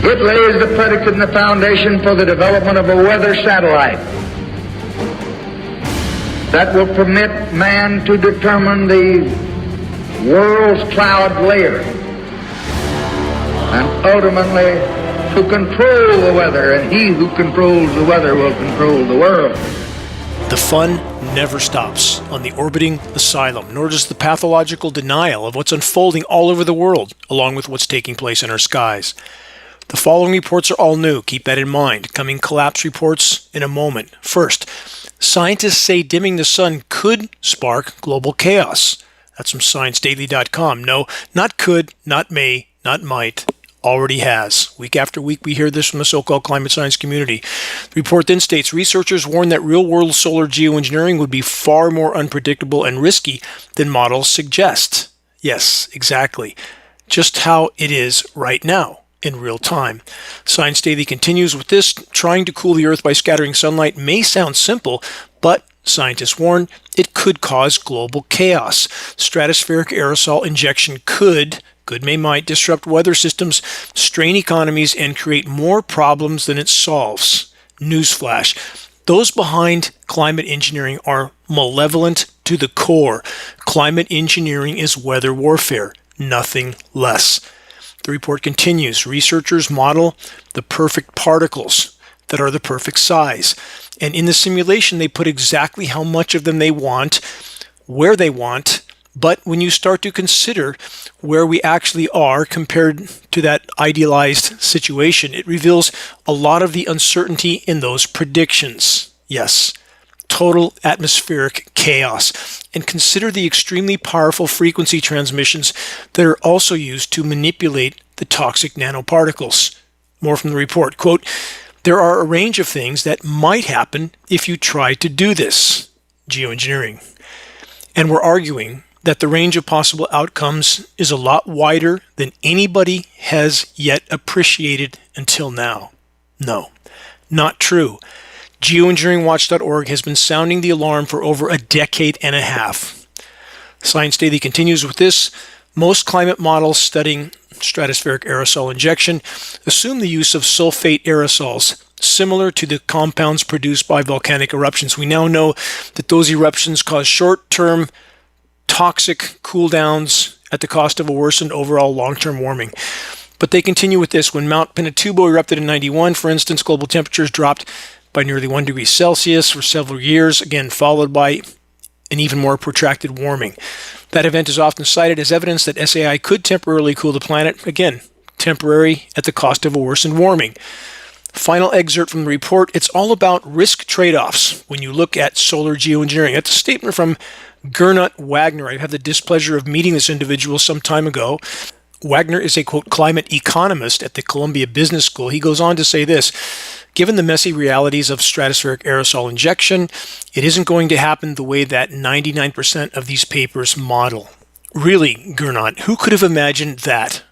It lays the predicate and the foundation for the development of a weather satellite that will permit man to determine the world's cloud layer and ultimately to control the weather, and he who controls the weather will control the world. The fun never stops on the orbiting asylum, nor does the pathological denial of what's unfolding all over the world, along with what's taking place in our skies. The following reports are all new. Keep that in mind. Coming collapse reports in a moment. First, scientists say dimming the sun could spark global chaos. That's from ScienceDaily.com. No, not could, not may, not might. Already has. Week after week, we hear this from the so-called climate science community. The report then states researchers warn that real-world solar geoengineering would be far more unpredictable and risky than models suggest. Yes, exactly. Just how it is right now, in real time. Science Daily continues with this. Trying to cool the Earth by scattering sunlight may sound simple, but scientists warn it could cause global chaos. Stratospheric aerosol injection could may might disrupt weather systems, strain economies, and create more problems than it solves. Newsflash. Those behind climate engineering are malevolent to the core. Climate engineering is weather warfare, nothing less. The report continues. Researchers model the perfect particles that are the perfect size. And in the simulation, they put exactly how much of them they want, where they want. But when you start to consider where we actually are compared to that idealized situation, it reveals a lot of the uncertainty in those predictions. Yes, total atmospheric chaos. And consider the extremely powerful frequency transmissions that are also used to manipulate the toxic nanoparticles. More from the report. Quote, there are a range of things that might happen if you try to do this. Geoengineering. And we're arguing that the range of possible outcomes is a lot wider than anybody has yet appreciated until now. No, not true. Geoengineeringwatch.org has been sounding the alarm for over a decade and a half. Science Daily continues with this. Most climate models studying stratospheric aerosol injection assume the use of sulfate aerosols, similar to the compounds produced by volcanic eruptions. We now know that those eruptions cause short-term toxic cool downs at the cost of a worsened overall long-term warming. But they continue with this. When Mount Pinatubo erupted in 91, for instance, global temperatures dropped by nearly 1 degree Celsius for several years, again followed by an even more protracted warming. That event is often cited as evidence that SAI could temporarily cool the planet, again, temporary at the cost of a worsened warming. Final excerpt from the report. It's all about risk trade-offs when you look at solar geoengineering. It's a statement from Gernot Wagner. I had the displeasure of meeting this individual some time ago. Wagner is a, quote, climate economist at the Columbia Business School. He goes on to say this, given the messy realities of stratospheric aerosol injection, it isn't going to happen the way that 99% of these papers model. Really, Gernot, who could have imagined that?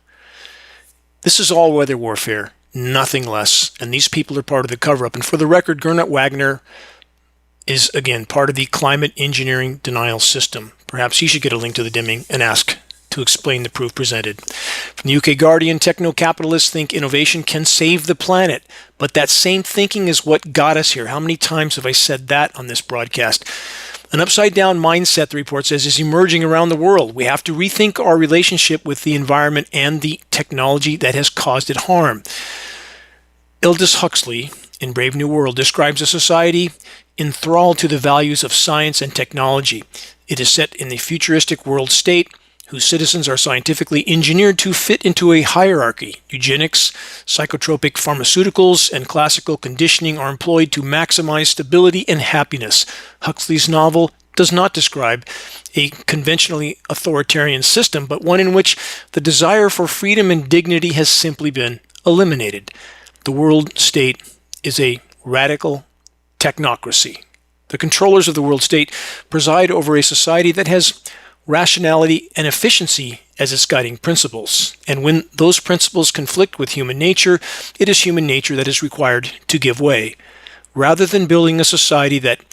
This is all weather warfare, nothing less, and these people are part of the cover-up. And for the record, Gernot Wagner is, again, part of the climate engineering denial system. Perhaps he should get a link to the dimming and ask to explain the proof presented. From the UK Guardian, techno-capitalists think innovation can save the planet, but that same thinking is what got us here. How many times have I said that on this broadcast? An upside-down mindset, the report says, is emerging around the world. We have to rethink our relationship with the environment and the technology that has caused it harm. Aldous Huxley, in Brave New World, describes a society enthralled to the values of science and technology. It is set in the futuristic world state whose citizens are scientifically engineered to fit into a hierarchy. Eugenics, psychotropic pharmaceuticals, and classical conditioning are employed to maximize stability and happiness. Huxley's novel does not describe a conventionally authoritarian system, but one in which the desire for freedom and dignity has simply been eliminated. The world state is a radical technocracy. The controllers of the world state preside over a society that has rationality and efficiency as its guiding principles. And when those principles conflict with human nature, it is human nature that is required to give way. Rather than building a society that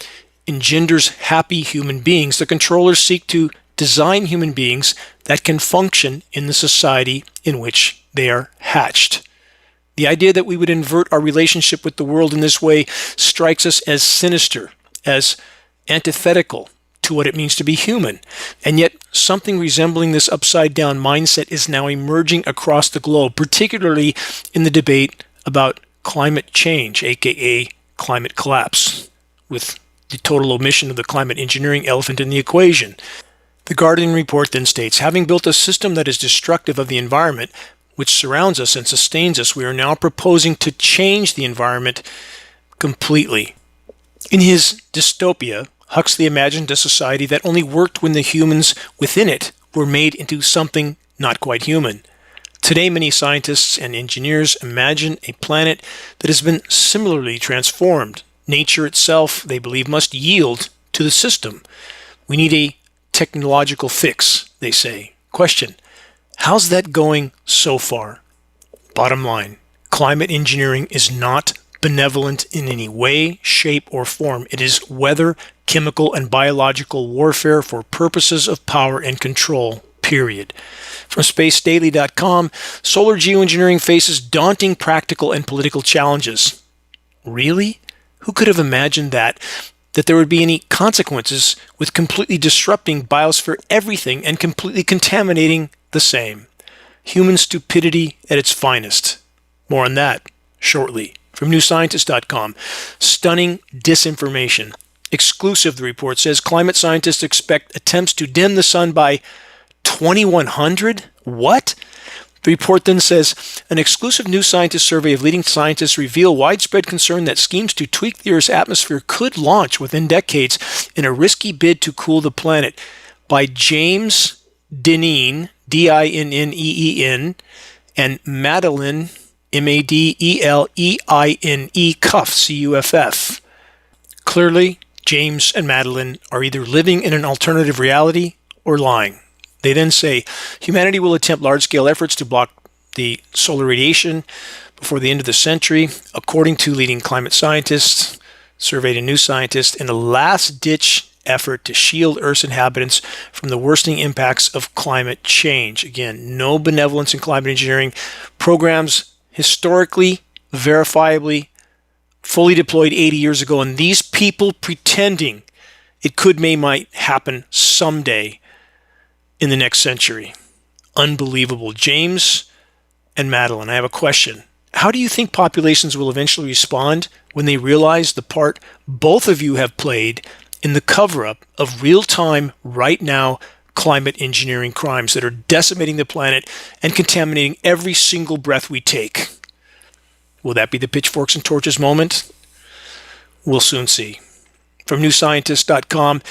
engenders happy human beings, the controllers seek to design human beings that can function in the society in which they are hatched. The idea that we would invert our relationship with the world in this way strikes us as sinister, as antithetical to what it means to be human. And yet, something resembling this upside-down mindset is now emerging across the globe, particularly in the debate about climate change, aka climate collapse, with the total omission of the climate engineering elephant in the equation. The Guardian report then states, having built a system that is destructive of the environment, which surrounds us and sustains us, we are now proposing to change the environment completely. In his dystopia, Huxley imagined a society that only worked when the humans within it were made into something not quite human. Today, many scientists and engineers imagine a planet that has been similarly transformed. Nature itself, they believe, must yield to the system. We need a technological fix, they say. Question: how's that going so far? Bottom line, climate engineering is not benevolent in any way, shape, or form. It is weather, chemical, and biological warfare for purposes of power and control, period. From spacedaily.com, solar geoengineering faces daunting practical and political challenges. Really? Who could have imagined that there would be any consequences with completely disrupting biosphere everything and completely contaminating the same? Human stupidity at its finest. More on that shortly. From newscientist.com, stunning disinformation. Exclusive, the report says, climate scientists expect attempts to dim the sun by 2100? What? The report then says, an exclusive New Scientist survey of leading scientists reveal widespread concern that schemes to tweak the Earth's atmosphere could launch within decades in a risky bid to cool the planet. By James Dineen, Dinneen, and Madeline, Madeleine, Cuff, Cuff. Clearly, James and Madeline are either living in an alternative reality or lying. They then say, humanity will attempt large-scale efforts to block the solar radiation before the end of the century, according to leading climate scientists, surveyed a New Scientist, in a last-ditch effort to shield Earth's inhabitants from the worsening impacts of climate change. Again, no benevolence in climate engineering. Programs historically, verifiably, fully deployed 80 years ago, and these people pretending it might happen someday in the next century. Unbelievable. James and Madeline, I have a question. How do you think populations will eventually respond when they realize the part both of you have played in the cover-up of real-time, right now, climate engineering crimes that are decimating the planet and contaminating every single breath we take? Will that be the pitchforks and torches moment? We'll soon see. From newscientist.com,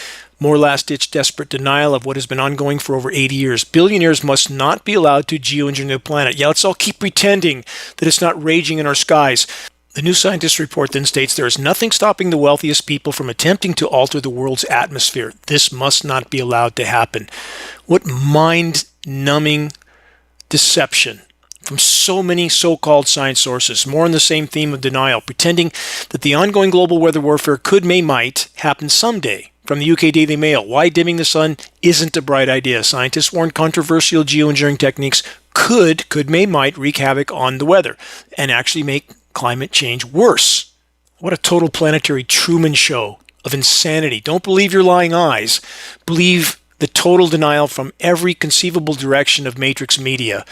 more last-ditch desperate denial of what has been ongoing for over 80 years. Billionaires must not be allowed to geoengineer the planet. Yeah, let's all keep pretending that it's not raging in our skies. The New Scientist report then states there is nothing stopping the wealthiest people from attempting to alter the world's atmosphere. This must not be allowed to happen. What mind-numbing deception from so many so-called science sources. More on the same theme of denial, pretending that the ongoing global weather warfare might happen someday. From the UK Daily Mail, why dimming the sun isn't a bright idea. Scientists warn controversial geoengineering techniques might wreak havoc on the weather and actually make climate change worse. What a total planetary Truman show of insanity. Don't believe your lying eyes. Believe the total denial from every conceivable direction of matrix media.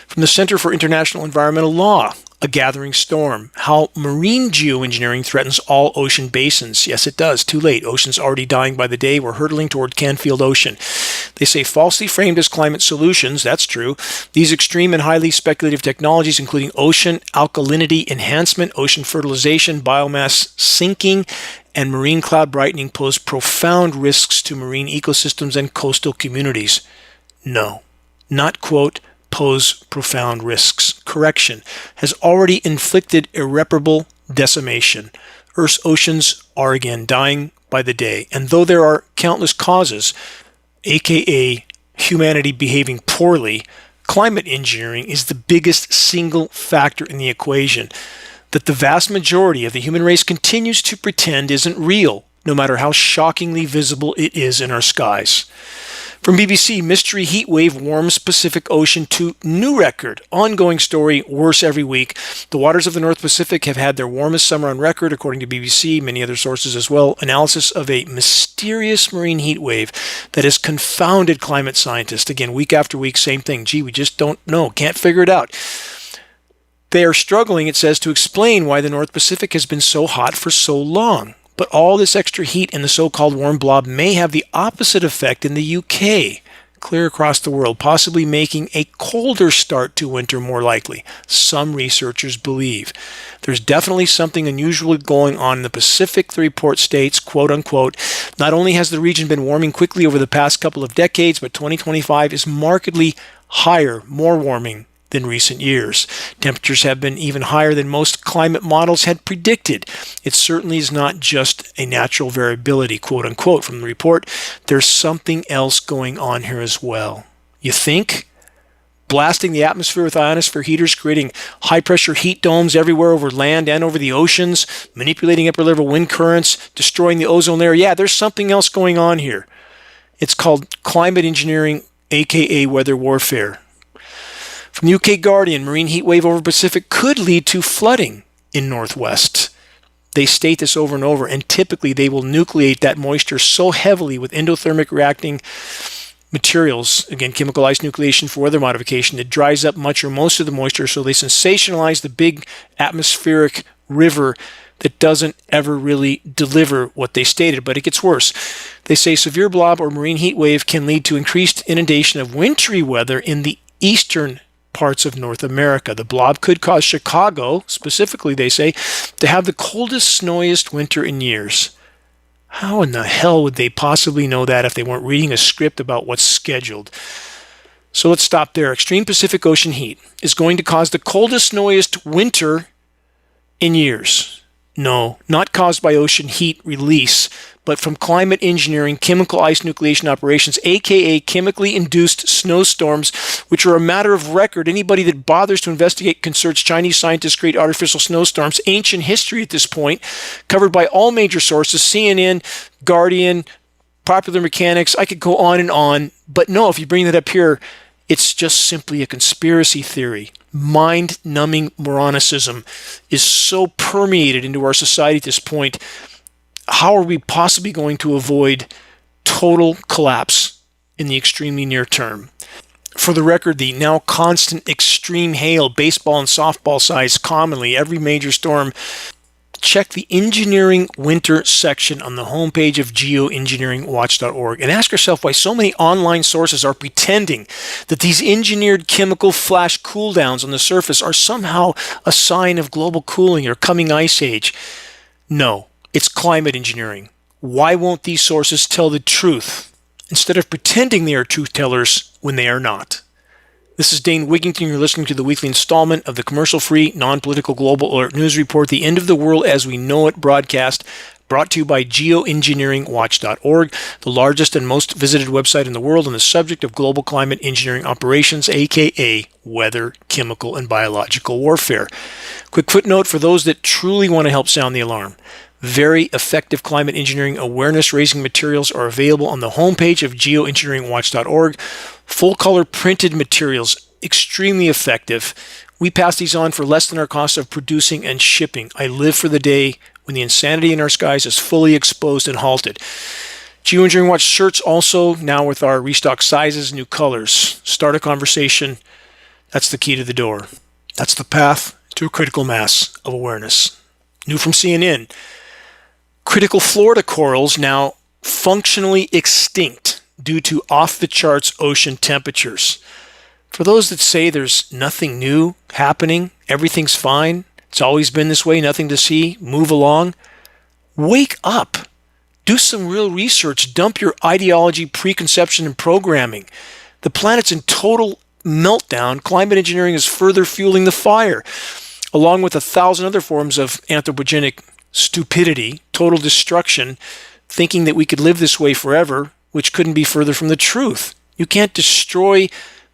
From the Center for International Environmental Law, a gathering storm. How marine geoengineering threatens all ocean basins. Yes, it does. Too late. Oceans already dying by the day. We're hurtling toward Canfield Ocean. They say falsely framed as climate solutions. That's true. These extreme and highly speculative technologies, including ocean alkalinity enhancement, ocean fertilization, biomass sinking, and marine cloud brightening, pose profound risks to marine ecosystems and coastal communities. No, not quote, pose profound risks. Correction, has already inflicted irreparable decimation. Earth's oceans are again dying by the day. And though there are countless causes, aka humanity behaving poorly, climate engineering is the biggest single factor in the equation that the vast majority of the human race continues to pretend isn't real. no matter how shockingly visible it is in our skies. From BBC, mystery heat wave warms Pacific Ocean to new record. Ongoing story, worse every week. The waters of the North Pacific have had their warmest summer on record, according to BBC, many other sources as well. Analysis of a mysterious marine heat wave that has confounded climate scientists. Again, week after week, same thing. Gee, we just don't know, can't figure it out. They are struggling, it says, to explain why the North Pacific has been so hot for so long. But all this extra heat in the so-called warm blob may have the opposite effect in the UK, clear across the world, possibly making a colder start to winter more likely, some researchers believe. There's definitely something unusual going on in the Pacific, the report states, quote unquote. Not only has the region been warming quickly over the past couple of decades, but 2025 is markedly higher, more warming than recent years. Temperatures have been even higher than most climate models had predicted. It certainly is not just a natural variability, quote unquote, from the report. There's something else going on here as well. You think? Blasting the atmosphere with ionosphere heaters, creating high-pressure heat domes everywhere over land and over the oceans, manipulating upper-level wind currents, destroying the ozone layer. Yeah, there's something else going on here. It's called climate engineering, aka weather warfare. From the UK Guardian, marine heat wave over Pacific could lead to flooding in Northwest. They state this over and over, and typically they will nucleate that moisture so heavily with endothermic reacting materials, again, chemical ice nucleation for weather modification, it dries up much or most of the moisture, so they sensationalize the big atmospheric river that doesn't ever really deliver what they stated, but it gets worse. They say severe blob or marine heat wave can lead to increased inundation of wintry weather in the eastern parts of North America. The blob could cause Chicago, specifically, they say, to have the coldest, snowiest winter in years. How in the hell would they possibly know that if they weren't reading a script about what's scheduled? So let's stop there. Extreme Pacific Ocean heat is going to cause the coldest, snowiest winter in years. No, not caused by ocean heat release, but from climate engineering, chemical ice nucleation operations, aka chemically induced snowstorms, which are a matter of record. Anybody that bothers to investigate concerns Chinese scientists create artificial snowstorms, ancient history at this point, covered by all major sources, CNN, Guardian, Popular Mechanics, I could go on, but no, if you bring that up here, it's just simply a conspiracy theory. Mind-numbing moronicism is so permeated into our society at this point. How are we possibly going to avoid total collapse in the extremely near term? For the record, the now constant extreme hail, baseball and softball size commonly, every major storm, check the engineering winter section on the homepage of geoengineeringwatch.org and ask yourself why so many online sources are pretending that these engineered chemical flash cooldowns on the surface are somehow a sign of global cooling or coming ice age. No, it's climate engineering. Why won't these sources tell the truth instead of pretending they are truth tellers when they are not? This is Dane Wigington. You're listening to the weekly installment of the commercial-free, non-political Global Alert News Report, the end of the world as we know it broadcast, brought to you by geoengineeringwatch.org, the largest and most visited website in the world on the subject of global climate engineering operations, aka weather, chemical, and biological warfare. Quick footnote for those that truly want to help sound the alarm. Very effective climate engineering awareness-raising materials are available on the homepage of geoengineeringwatch.org. Full-color printed materials, extremely effective. We pass these on for less than our cost of producing and shipping. I live for the day when the insanity in our skies is fully exposed and halted. Geoengineering Watch shirts also, now with our restock sizes, new colors. Start a conversation. That's the key to the door. That's the path to a critical mass of awareness. New from CNN. Critical Florida corals now functionally extinct due to off-the-charts ocean temperatures. For those that say there's nothing new happening, everything's fine, it's always been this way, nothing to see, move along, wake up. Do some real research. Dump your ideology, preconception, and programming. The planet's in total meltdown. Climate engineering is further fueling the fire, along with 1,000 other forms of anthropogenic stupidity, total destruction, thinking that we could live this way forever, which couldn't be further from the truth. You can't destroy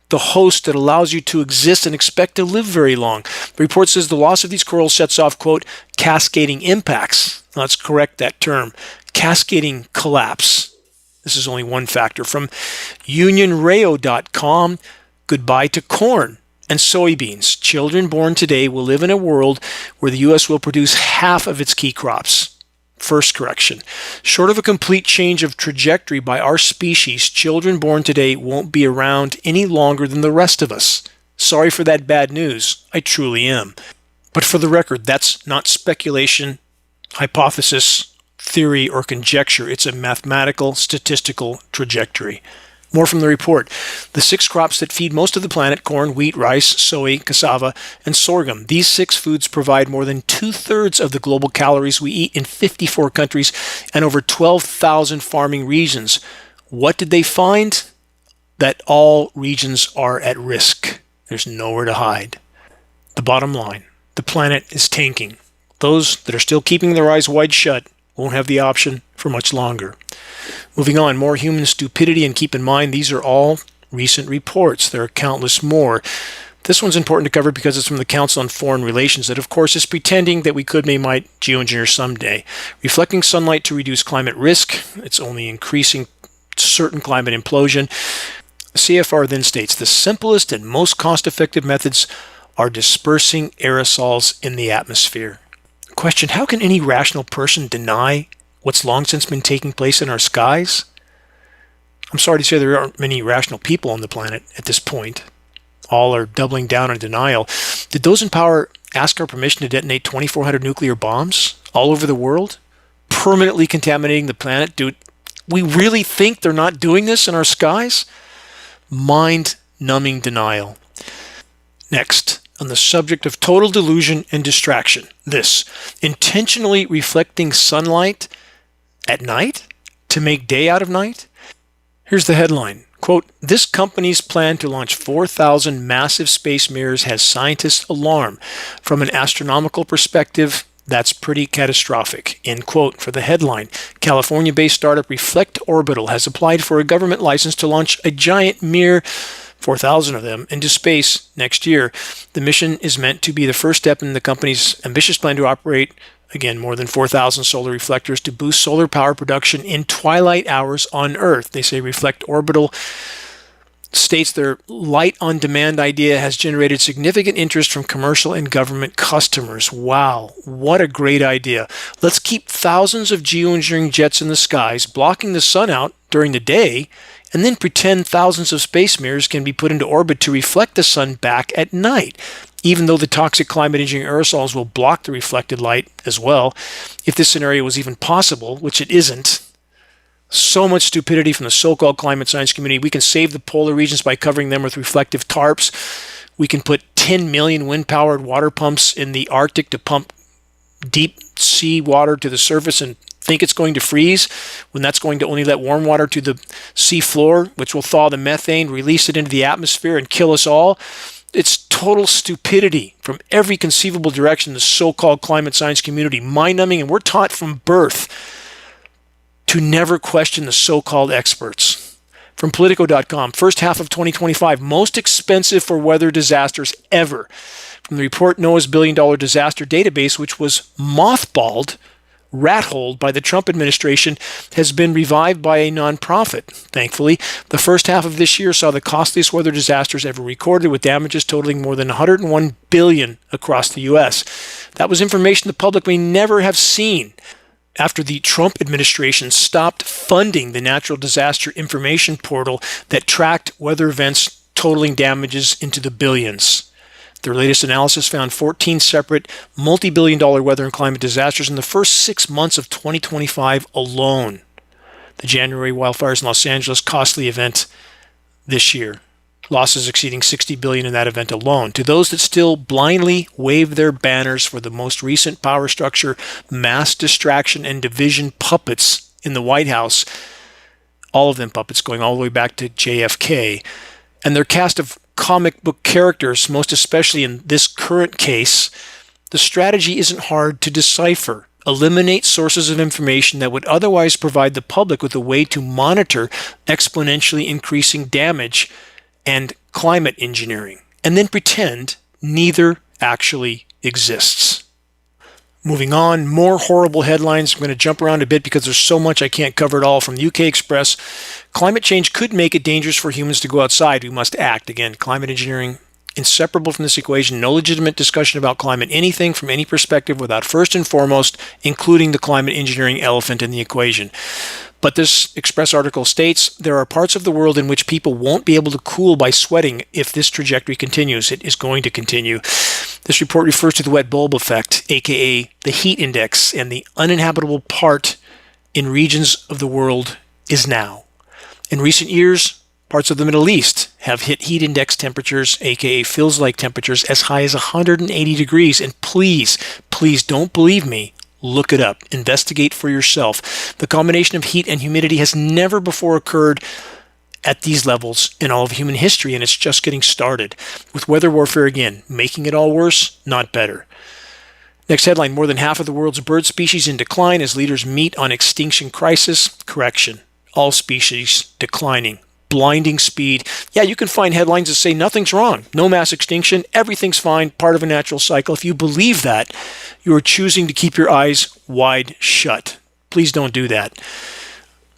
the host that allows you to exist and expect to live very long. The report says the loss of these corals sets off, quote, cascading impacts. Let's correct that term. cascading collapse. This is only one factor. From UnionRayo.com, goodbye to corn and soybeans. Children born today will live in a world where the U.S. will produce half of its key crops. First correction. Short of a complete change of trajectory by our species, children born today won't be around any longer than the rest of us. Sorry for that bad news. I truly am. But for the record, that's not speculation, hypothesis, theory, or conjecture. It's a mathematical, statistical trajectory. More from the report. The 6 crops that feed most of the planet, corn, wheat, rice, soy, cassava, and sorghum. These 6 foods provide more than 2/3 of the global calories we eat in 54 countries and over 12,000 farming regions. What did they find? That all regions are at risk. There's nowhere to hide. The bottom line, the planet is tanking. Those that are still keeping their eyes wide shut won't have the option for much longer. Moving on, more human stupidity, and keep in mind these are all recent reports. There are countless more. This one's important to cover because it's from the Council on Foreign Relations that, of course, is pretending that we might geoengineer someday. Reflecting sunlight to reduce climate risk. It's only increasing certain climate implosion. The CFR then states the simplest and most cost-effective methods are dispersing aerosols in the atmosphere. Question, how can any rational person deny what's long since been taking place in our skies? I'm sorry to say there aren't many rational people on the planet at this point. All are doubling down on denial. Did those in power ask our permission to detonate 2,400 nuclear bombs all over the world, permanently contaminating the planet? Do we really think they're not doing this in our skies? Mind-numbing denial. Next, on the subject of total delusion and distraction, this, intentionally reflecting sunlight at night to make day out of night? Here's the headline. Quote, this company's plan to launch 4,000 massive space mirrors has scientists alarmed. From an astronomical perspective, that's pretty catastrophic. End quote for the headline. California-based startup Reflect Orbital has applied for a government license to launch a giant mirror, 4,000 of them, into space next year. The mission is meant to be the first step in the company's ambitious plan to operate, again, more than 4,000 solar reflectors to boost solar power production in twilight hours on Earth. They say Reflect Orbital states their light-on-demand idea has generated significant interest from commercial and government customers. Wow, what a great idea. Let's keep thousands of geoengineering jets in the skies, blocking the sun out during the day, and then pretend thousands of space mirrors can be put into orbit to reflect the sun back at night, even though the toxic climate engineering aerosols will block the reflected light as well. If this scenario was even possible, which it isn't, so much stupidity from the so-called climate science community. We can save the polar regions by covering them with reflective tarps. We can put 10 million wind-powered water pumps in the Arctic to pump deep sea water to the surface and think it's going to freeze, when that's going to only let warm water to the sea floor, which will thaw the methane, release it into the atmosphere, and kill us all. It's total stupidity from every conceivable direction, the so-called climate science community. Mind-numbing, and we're taught from birth to never question the so-called experts. From Politico.com, first half of 2025, most expensive for weather disasters ever. From the report, NOAA's billion-dollar disaster database, which was mothballed, rat-holed by the Trump administration, has been revived by a nonprofit. Thankfully, the first half of this year saw the costliest weather disasters ever recorded, with damages totaling more than $101 billion across the U.S. That was information the public may never have seen after the Trump administration stopped funding the Natural Disaster Information Portal that tracked weather events totaling damages into the billions. Their latest analysis found 14 separate multi-billion-dollar weather and climate disasters in the first 6 months of 2025 alone. The January wildfires in Los Angeles, costly event this year. Losses exceeding $60 billion in that event alone. To those that still blindly wave their banners for the most recent power structure, mass distraction, and division puppets in the White House, all of them puppets going all the way back to JFK, and their cast of comic book characters, most especially in this current case, the strategy isn't hard to decipher. Eliminate sources of information that would otherwise provide the public with a way to monitor exponentially increasing damage and climate engineering, and then pretend neither actually exists. Moving on, more horrible headlines. I'm going to jump around a bit because there's so much I can't cover it all. From the UK Express, climate change could make it dangerous for humans to go outside. We must act. Again, climate engineering, inseparable from this equation. No legitimate discussion about climate anything from any perspective without first and foremost including the climate engineering elephant in the equation. But this Express article states there are parts of the world in which people won't be able to cool by sweating if this trajectory continues. It is going to continue. This report refers to the wet bulb effect, aka the heat index, and the uninhabitable part in regions of the world is now. In recent years, parts of the Middle East have hit heat index temperatures, aka feels like temperatures, as high as 180 degrees. And please, please don't believe me. Look it up. Investigate for yourself. The combination of heat and humidity has never before occurred at these levels in all of human history, and it's just getting started. With weather warfare again, making it all worse, not better. Next headline, more than half of the world's bird species in decline as leaders meet on extinction crisis. Correction, all species declining. Blinding speed. Yeah, you can find headlines that say nothing's wrong, no mass extinction, everything's fine, part of a natural cycle. If you believe that, you are choosing to keep your eyes wide shut. Please don't do that.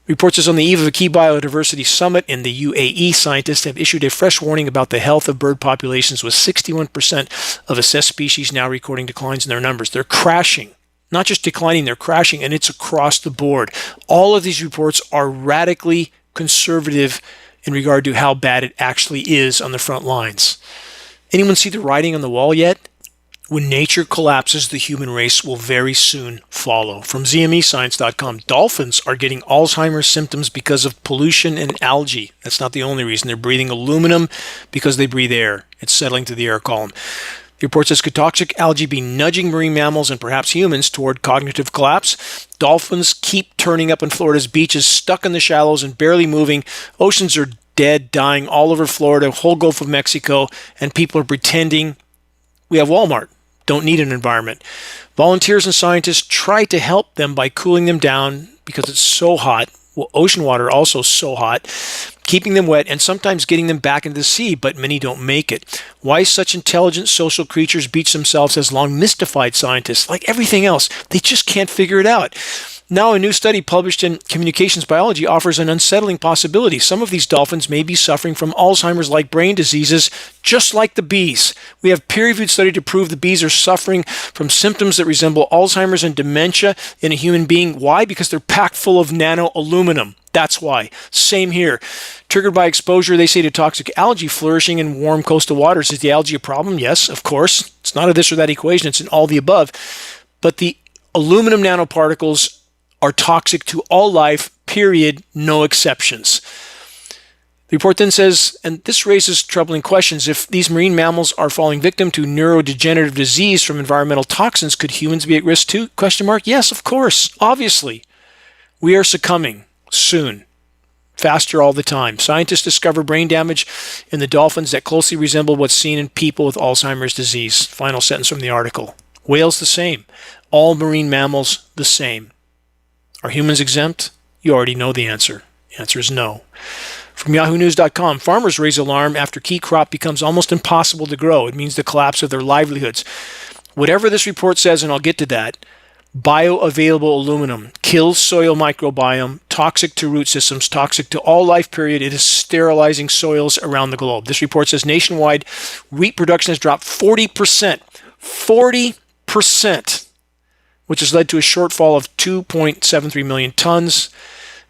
Report says on the eve of a key biodiversity summit in the UAE, scientists have issued a fresh warning about the health of bird populations, with 61% of assessed species now recording declines in their numbers. They're crashing. Not just declining, they're crashing, and it's across the board. All of these reports are radically conservative in regard to how bad it actually is on the front lines. Anyone see the writing on the wall yet? When nature collapses, the human race will very soon follow. From ZMEScience.com, dolphins are getting Alzheimer's symptoms because of pollution and algae. That's not the only reason. They're breathing aluminum because they breathe air. It's settling through the air column. The report says, could toxic algae be nudging marine mammals and perhaps humans toward cognitive collapse? Dolphins keep turning up on Florida's beaches, stuck in the shallows and barely moving. Oceans are dead, dying all over Florida, whole Gulf of Mexico, and people are pretending we have Walmart. Don't need an environment. Volunteers and scientists try to help them by cooling them down because it's so hot. Well, ocean water also so hot, keeping them wet and sometimes getting them back into the sea, but many don't make it. Why such intelligent social creatures beach themselves has long mystified scientists. Like everything else, they just can't figure it out. Now, a new study published in Communications Biology offers an unsettling possibility. Some of these dolphins may be suffering from Alzheimer's-like brain diseases, just like the bees. We have peer-reviewed study to prove the bees are suffering from symptoms that resemble Alzheimer's and dementia in a human being. Why? Because they're packed full of nano-aluminum. That's why. Same here. Triggered by exposure, they say, to toxic algae flourishing in warm coastal waters. Is the algae a problem? Yes, of course. It's not a this or that equation. It's in all the above. But the aluminum nanoparticles are toxic to all life, period, no exceptions. The report then says, and this raises troubling questions, if these marine mammals are falling victim to neurodegenerative disease from environmental toxins, could humans be at risk too? Question mark. Yes, of course, obviously. We are succumbing soon, faster all the time. Scientists discover brain damage in the dolphins that closely resemble what's seen in people with Alzheimer's disease. Final sentence from the article. Whales the same. All marine mammals the same. Are humans exempt? You already know the answer. The answer is no. From yahoonews.com, farmers raise alarm after key crop becomes almost impossible to grow. It means the collapse of their livelihoods. Whatever this report says, and I'll get to that, bioavailable aluminum kills soil microbiome, toxic to root systems, toxic to all life, period. It is sterilizing soils around the globe. This report says nationwide wheat production has dropped 40%. 40%. Which has led to a shortfall of 2.73 million tons,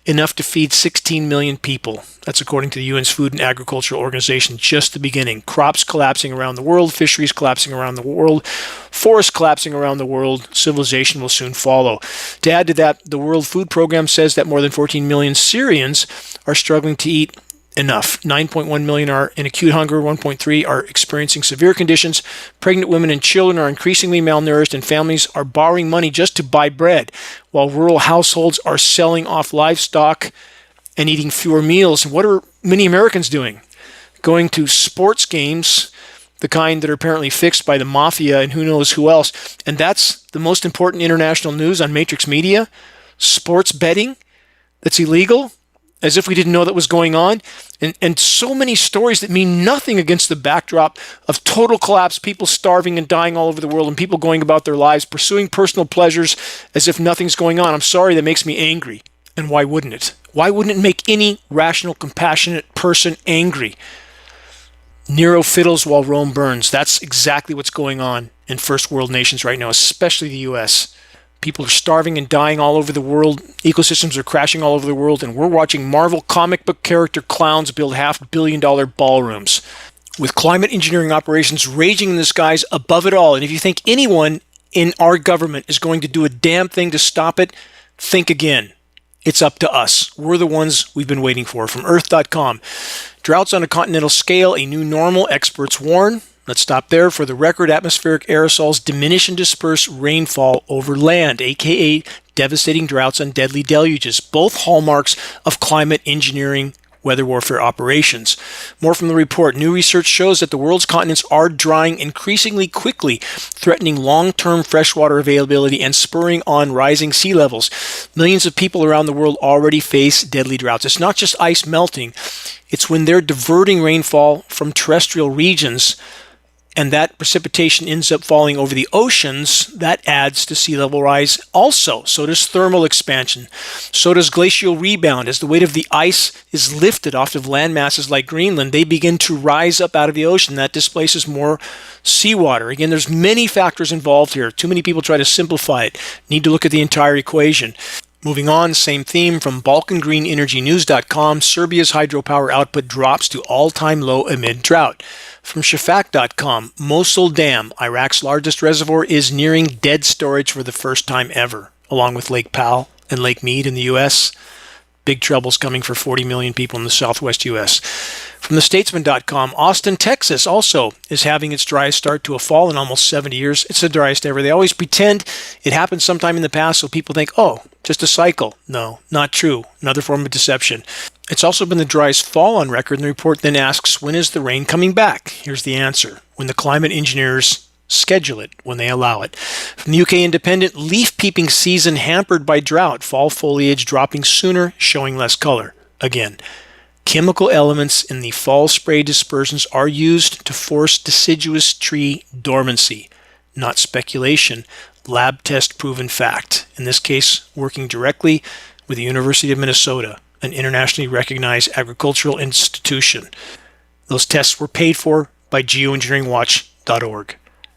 enough to feed 16 million people. That's according to the UN's Food and Agriculture Organization. Just the beginning. Crops collapsing around the world, fisheries collapsing around the world, forests collapsing around the world. Civilization will soon follow. To add to that, the World Food Program says that more than 14 million Syrians are struggling to eat enough. 9.1 million are in acute hunger, 1.3 are experiencing severe conditions. Pregnant women and children are increasingly malnourished, and families are borrowing money just to buy bread, while rural households are selling off livestock and eating fewer meals. And what are many Americans doing? Going to sports games, the kind that are apparently fixed by the mafia and who knows who else. And that's the most important international news on Matrix Media. Sports betting that's illegal. as if we didn't know that was going on. And so many stories that mean nothing against the backdrop of total collapse, people starving and dying all over the world, and people going about their lives, pursuing personal pleasures as if nothing's going on. I'm sorry, that makes me angry. And why wouldn't it? Why wouldn't it make any rational, compassionate person angry? Nero fiddles while Rome burns. That's exactly what's going on in first world nations right now, especially the U.S. People are starving and dying all over the world. Ecosystems are crashing all over the world, and we're watching Marvel comic book character clowns build $500 million ballrooms with climate engineering operations raging in the skies above it all. And if you think anyone in our government is going to do a damn thing to stop it, think again. It's up to us. We're the ones we've been waiting for. From Earth.com, droughts on a continental scale, a new normal, experts warn. Let's stop there. For the record, atmospheric aerosols diminish and disperse rainfall over land, aka devastating droughts and deadly deluges, both hallmarks of climate engineering weather warfare operations. More from the report. New research shows that the world's continents are drying increasingly quickly, threatening long-term freshwater availability and spurring on rising sea levels. Millions of people around the world already face deadly droughts. It's not just ice melting. It's when they're diverting rainfall from terrestrial regions and that precipitation ends up falling over the oceans, that adds to sea level rise also. So does thermal expansion. So does glacial rebound. As the weight of the ice is lifted off of land masses like Greenland, they begin to rise up out of the ocean. That displaces more seawater. Again, there's many factors involved here. Too many people try to simplify it. Need to look at the entire equation. Moving on, same theme from BalkanGreenEnergyNews.com. Serbia's hydropower output drops to all-time low amid drought. From Shafak.com, Mosul Dam, Iraq's largest reservoir, is nearing dead storage for the first time ever, along with Lake Powell and Lake Mead in the U.S. Big troubles coming for 40 million people in the southwest U.S. From thestatesman.com, Austin, Texas also is having its driest start to a fall in almost 70 years. It's the driest ever. They always pretend it happened sometime in the past so people think, oh, just a cycle. No, not true. Another form of deception. It's also been the driest fall on record, and the report then asks, when is the rain coming back? Here's the answer. When the climate engineers schedule it, when they allow it. From the UK Independent, leaf peeping season hampered by drought, fall foliage dropping sooner, showing less color. Again, chemical elements in the fall spray dispersions are used to force deciduous tree dormancy, not speculation, lab test proven fact. In this case, working directly with the University of Minnesota, an internationally recognized agricultural institution. Those tests were paid for by geoengineeringwatch.org.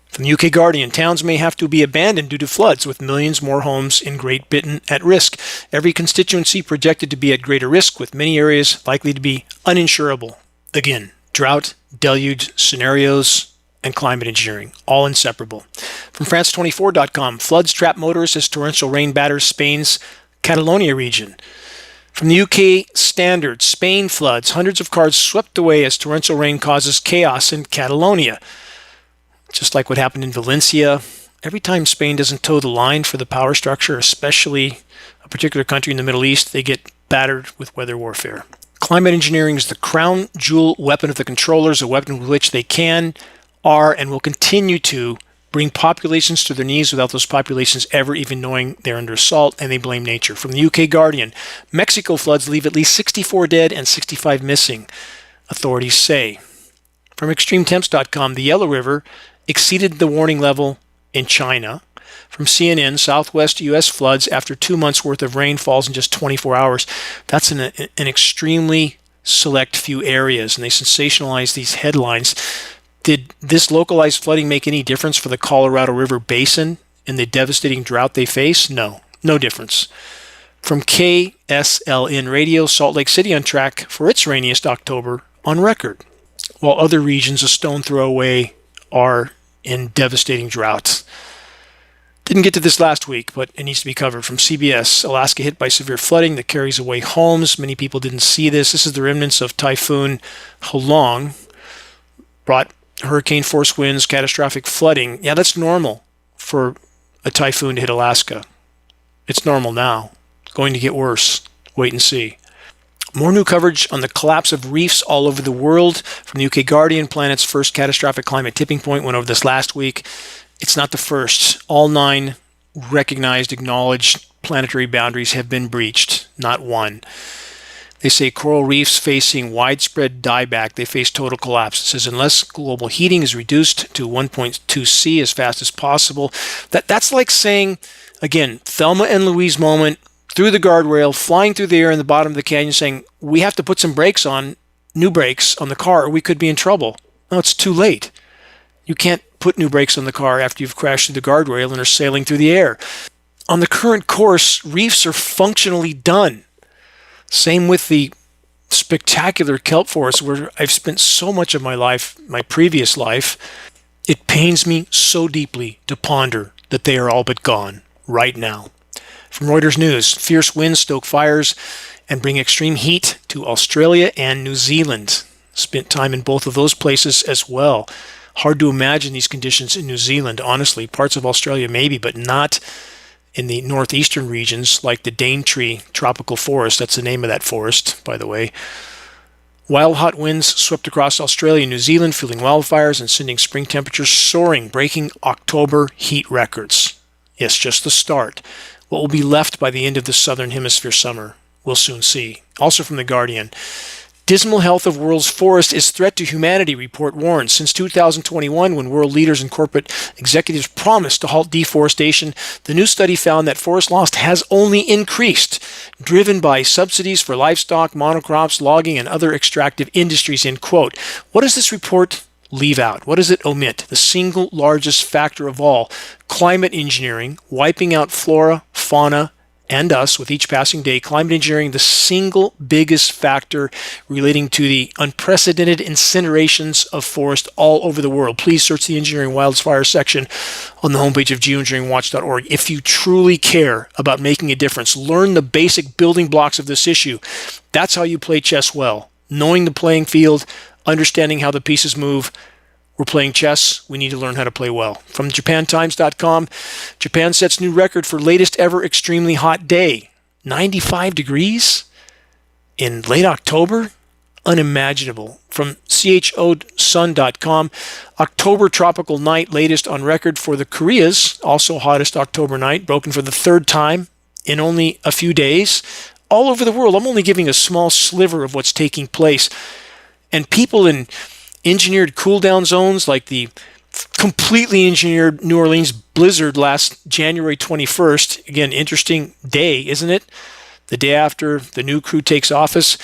From the UK Guardian, towns may have to be abandoned due to floods, with millions more homes in Great Britain at risk. Every constituency projected to be at greater risk, with many areas likely to be uninsurable. Again, drought, deluge, scenarios, and climate engineering, all inseparable. From France24.com, floods trap motorists as torrential rain batters Spain's Catalonia region. From the UK Standard, Spain floods, hundreds of cars swept away as torrential rain causes chaos in Catalonia. Just like what happened in Valencia, every time Spain doesn't toe the line for the power structure, especially a particular country in the Middle East, they get battered with weather warfare. Climate engineering is the crown jewel weapon of the controllers, a weapon with which they can, are, and will continue to bring populations to their knees without those populations ever even knowing they're under assault, and they blame nature. From the UK Guardian, Mexico floods leave at least 64 dead and 65 missing, authorities say. From ExtremeTemps.com, the Yellow River exceeded the warning level in China. From CNN, Southwest U.S. floods after 2 months' worth of rain falls in just 24 hours. That's an extremely select few areas, and they sensationalize these headlines. Did this localized flooding make any difference for the Colorado River Basin in the devastating drought they face? No, no difference. From KSLN Radio, Salt Lake City on track for its rainiest October on record, while other regions a stone throw away are in devastating droughts. Didn't get to this last week, but it needs to be covered. From CBS, Alaska hit by severe flooding that carries away homes. Many people didn't see this. This is the remnants of Typhoon Halong. Brought hurricane force winds, catastrophic flooding. Yeah, that's normal for a typhoon to hit Alaska. It's normal now. It's going to get worse. Wait and see. More new coverage on the collapse of reefs all over the world. From the UK Guardian, planet's first catastrophic climate tipping point went over this last week. It's not the first. All 9 recognized, acknowledged planetary boundaries have been breached. Not one. They say coral reefs facing widespread dieback. They face total collapse. It says unless global heating is reduced to 1.2 C as fast as possible. That's like saying, again, Thelma and Louise moment, through the guardrail, flying through the air in the bottom of the canyon, saying, we have to put some brakes on, new brakes on the car, or we could be in trouble. No, it's too late. You can't put new brakes on the car after you've crashed through the guardrail and are sailing through the air. On the current course, reefs are functionally done. Same with the spectacular kelp forests where I've spent so much of my life, my previous life. It pains me so deeply to ponder that they are all but gone right now. From Reuters News, fierce winds stoke fires and bring extreme heat to Australia and New Zealand. Spent time in both of those places as well. Hard to imagine these conditions in New Zealand, honestly. Parts of Australia maybe, but not in the northeastern regions like the Dane Tree Tropical Forest. That's the name of that forest, by the way. Wild hot winds swept across Australia and New Zealand, fueling wildfires and sending spring temperatures soaring, breaking October heat records. Yes, just the start. What will be left by the end of the Southern Hemisphere summer, we'll soon see. Also from The Guardian, dismal health of world's forest is threat to humanity, report warns. Since 2021, when world leaders and corporate executives promised to halt deforestation, the new study found that forest loss has only increased, driven by subsidies for livestock, monocrops, logging, and other extractive industries, end quote. What does this report leave out? What does it omit? The single largest factor of all, climate engineering, wiping out flora, fauna, and us with each passing day. Climate engineering, the single biggest factor relating to the unprecedented incinerations of forest all over the world. Please search the engineering wildfire section on the homepage of geoengineeringwatch.org. If you truly care about making a difference, learn the basic building blocks of this issue. That's how you play chess well. Knowing the playing field, understanding how the pieces move. We're playing chess. We need to learn how to play well. From JapanTimes.com, Japan sets new record for latest ever extremely hot day. 95 degrees in late October? Unimaginable. From CHOSun.com, October tropical night, latest on record for the Koreas, also hottest October night, broken for the third time in only a few days. All over the world, I'm only giving a small sliver of what's taking place. And people in engineered cool-down zones like the completely engineered New Orleans blizzard last January 21st. Again, interesting day, isn't it? The day after the new crew takes office.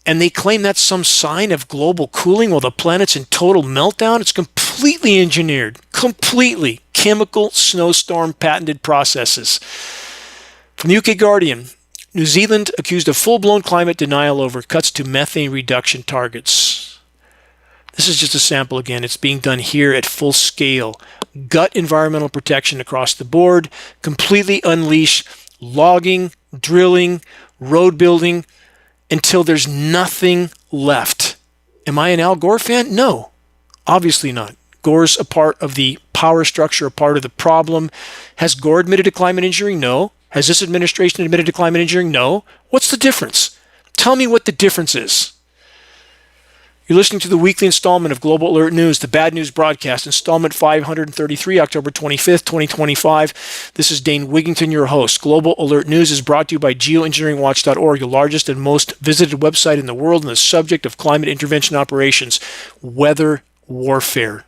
And they claim that's some sign of global cooling while the planet's in total meltdown. It's completely engineered, completely chemical snowstorm patented processes. From the UK Guardian, New Zealand accused of full-blown climate denial over cuts to methane reduction targets. This is just a sample again. It's being done here at full scale. Gut environmental protection across the board, completely unleash logging, drilling, road building until there's nothing left. Am I an Al Gore fan? No, obviously not. Gore's a part of the power structure, a part of the problem. Has Gore admitted to climate engineering? No. Has this administration admitted to climate engineering? No. What's the difference? Tell me what the difference is. You're listening to the weekly installment of Global Alert News, the Bad News Broadcast, installment 533, October 25th, 2025. This is Dane Wigington, your host. Global Alert News is brought to you by Geoengineeringwatch.org, the largest and most visited website in the world on the subject of climate intervention operations, weather warfare.